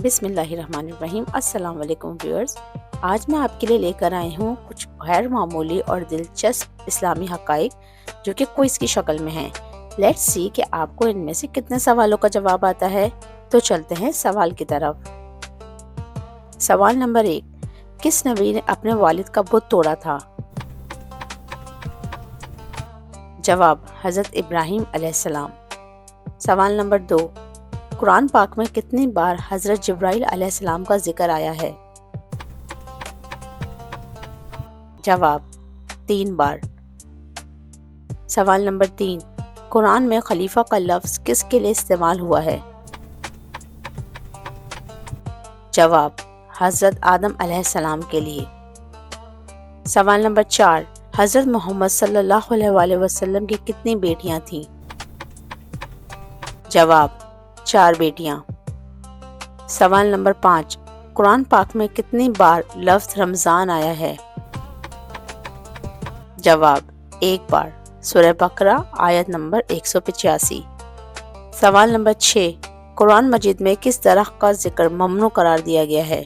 بسم اللہ الرحمن الرحیم۔ السلام علیکم ویورز، آج میں آپ کے لیے لے کر آئی ہوں کچھ غیر معمولی اور دلچسپ اسلامی حقائق جو کہ کوئز کی شکل میں ہیں۔ لیٹس سی کہ آپ کو ان میں سے کتنے سوالوں کا جواب آتا ہے۔ تو چلتے ہیں سوال کی طرف۔ سوال نمبر 1، کس نبی نے اپنے والد کا بت توڑا تھا؟ جواب، حضرت ابراہیم علیہ السلام۔ سوال نمبر 2، قرآن پاک میں کتنی بار حضرت جبرائیل علیہ السلام کا ذکر آیا ہے؟ جواب، 3 بار۔ سوال نمبر 3، قرآن میں خلیفہ کا لفظ کس کے لیے استعمال ہوا ہے؟ جواب، حضرت آدم علیہ السلام کے لیے۔ سوال نمبر 4، حضرت محمد صلی اللہ علیہ وآلہ وسلم کی کتنی بیٹیاں تھیں؟ جواب، 4 بیٹیاں۔ سوال نمبر 5، قرآن پاک میں کتنی بار لفظ رمضان آیا ہے؟ جواب، 1 بار، سورہ بقرہ آیت نمبر 185۔ سوال نمبر 6، قرآن مجید میں کس درخت کا ذکر ممنوع قرار دیا گیا ہے؟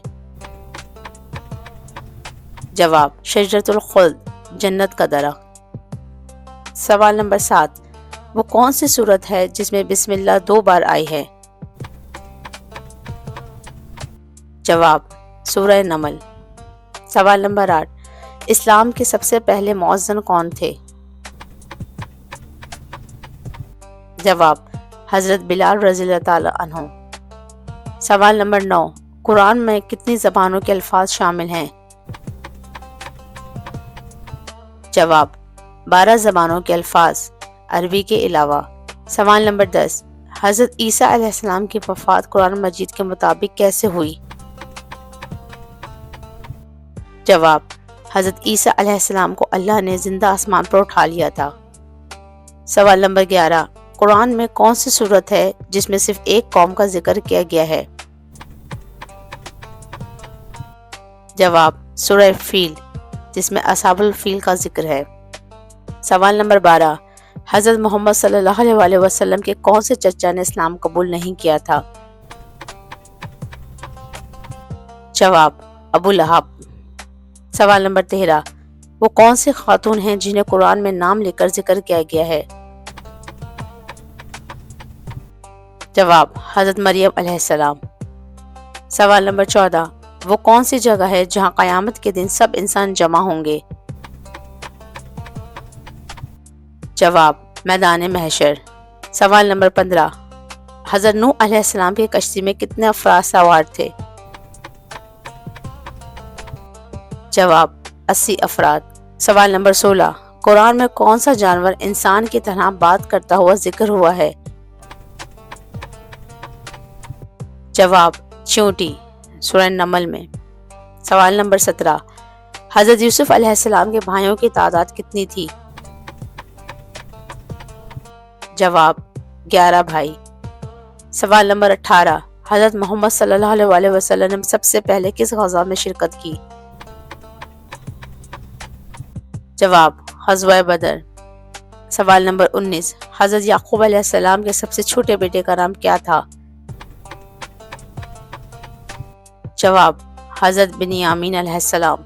جواب، شجرۃ الخلد، جنت کا درخت۔ سوال نمبر 7، وہ کون سی سورت ہے جس میں بسم اللہ 2 بار آئی ہے؟ جواب، سورہ نمل۔ سوال نمبر 8، اسلام کے سب سے پہلے مؤذن کون تھے؟ جواب، حضرت بلال رضی اللہ تعالی عنہ۔ سوال نمبر 9، قرآن میں کتنی زبانوں کے الفاظ شامل ہیں؟ جواب، 12 زبانوں کے الفاظ، عربی کے علاوہ۔ سوال نمبر 10، حضرت عیسیٰ علیہ السلام کی وفات قرآن مجید کے مطابق کیسے ہوئی؟ جواب، حضرت عیسیٰ علیہ السلام کو اللہ نے زندہ آسمان پر اٹھا لیا تھا۔ سوال نمبر 11، قرآن میں کون سی سورت ہے جس میں صرف ایک قوم کا ذکر کیا گیا ہے؟ جواب، سورہ فیل، جس میں اصحاب الفیل کا ذکر ہے۔ سوال نمبر 12، حضرت محمد صلی اللہ علیہ وآلہ وسلم کے کون سے چچا نے اسلام قبول نہیں کیا تھا؟ جواب، ابو لہب۔ سوال نمبر 13، وہ کون سی خاتون ہیں جنہیں قرآن میں نام لے کر ذکر کیا گیا ہے؟ جواب، حضرت مریم علیہ السلام۔ سوال نمبر 14، وہ کون سی جگہ ہے جہاں قیامت کے دن سب انسان جمع ہوں گے؟ جواب، میدان محشر۔ سوال نمبر 15، حضرت نوح علیہ السلام کی کشتی میں کتنے افراد سوار تھے؟ جواب، 80 افراد۔ سوال نمبر 16، قرآن میں کون سا جانور انسان کی طرح بات کرتا ہوا ذکر ہوا ہے؟ جواب، چیونٹی، سورہ نمل میں۔ سوال نمبر 17، حضرت یوسف علیہ السلام کے بھائیوں کی تعداد کتنی تھی؟ جواب، 11 بھائی۔ سوال نمبر 18، حضرت محمد صلی اللہ علیہ وآلہ وسلم نے سب سے پہلے کس غزوہ میں شرکت کی؟ جواب، غزوہ بدر۔ سوال نمبر 19، حضرت یعقوب علیہ السلام کے سب سے چھوٹے بیٹے کا نام کیا تھا؟ جواب، حضرت بنیامین علیہ السلام۔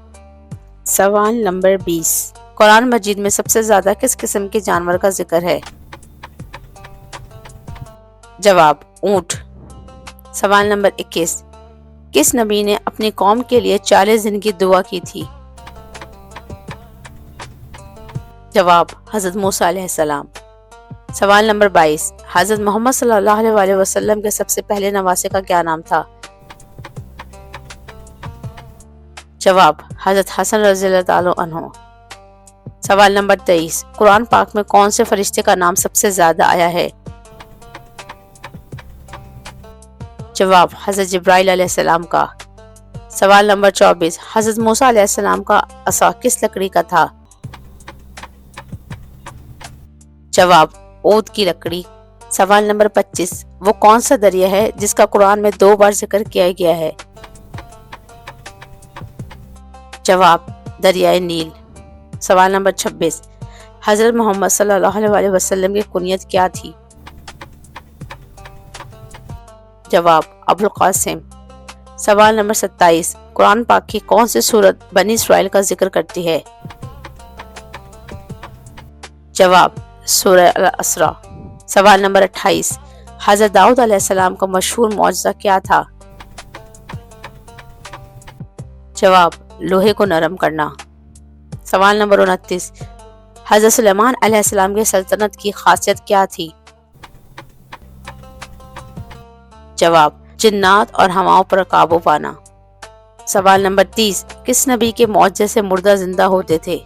سوال نمبر 20، قرآن مجید میں سب سے زیادہ کس قسم کے جانور کا ذکر ہے؟ جواب، اونٹ۔ سوال نمبر 21، کس نبی نے اپنی قوم کے لیے 40 دن کی دعا کی تھی؟ جواب، حضرت موسیٰ علیہ السلام۔ سوال نمبر 22، حضرت محمد صلی اللہ علیہ وآلہ وسلم کے سب سے پہلے نواسے کا کیا نام تھا؟ جواب، حضرت حسن رضی اللہ تعالی عنہ۔ سوال نمبر 23، قرآن پاک میں کون سے فرشتے کا نام سب سے زیادہ آیا ہے؟ جواب، حضرت جبرائیل علیہ السلام کا۔ سوال نمبر 24، حضرت موسیٰ علیہ السلام کا عصا کس لکڑی کا تھا؟ جواب، عود کی لکڑی۔ سوال نمبر 25، وہ کون سا دریا ہے جس کا قرآن میں 2 بار ذکر کیا گیا ہے؟ جواب، دریائے نیل۔ سوال نمبر 26، حضرت محمد صلی اللہ علیہ وآلہ وسلم کی کنیت کیا تھی؟ جواب ابو القاسم۔ سوال نمبر 27، قرآن پاک کی کون سی سورت بنی اسرائیل کا ذکر کرتی ہے؟ جواب سورہ الاسراء۔ سوال نمبر 28، حضرت داؤد علیہ السلام کا مشہور معجزہ کیا تھا؟ جواب لوہے کو نرم کرنا۔ سوال نمبر 29، حضرت سلیمان علیہ السلام کی سلطنت کی خاصیت کیا تھی؟ جواب جنات اور ہواؤں پر قابو پانا۔ سوال نمبر 30، کس نبی کے معجزے سے مردہ زندہ ہوتے تھے؟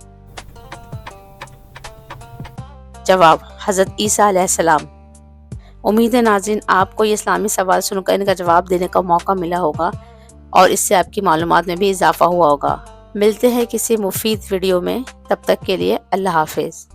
جواب حضرت عیسیٰ علیہ السلام۔ امید ہے ناظرین آپ کو یہ اسلامی سوال سن کر ان کا جواب دینے کا موقع ملا ہوگا اور اس سے آپ کی معلومات میں بھی اضافہ ہوا ہوگا۔ ملتے ہیں کسی مفید ویڈیو میں، تب تک کے لیے اللہ حافظ۔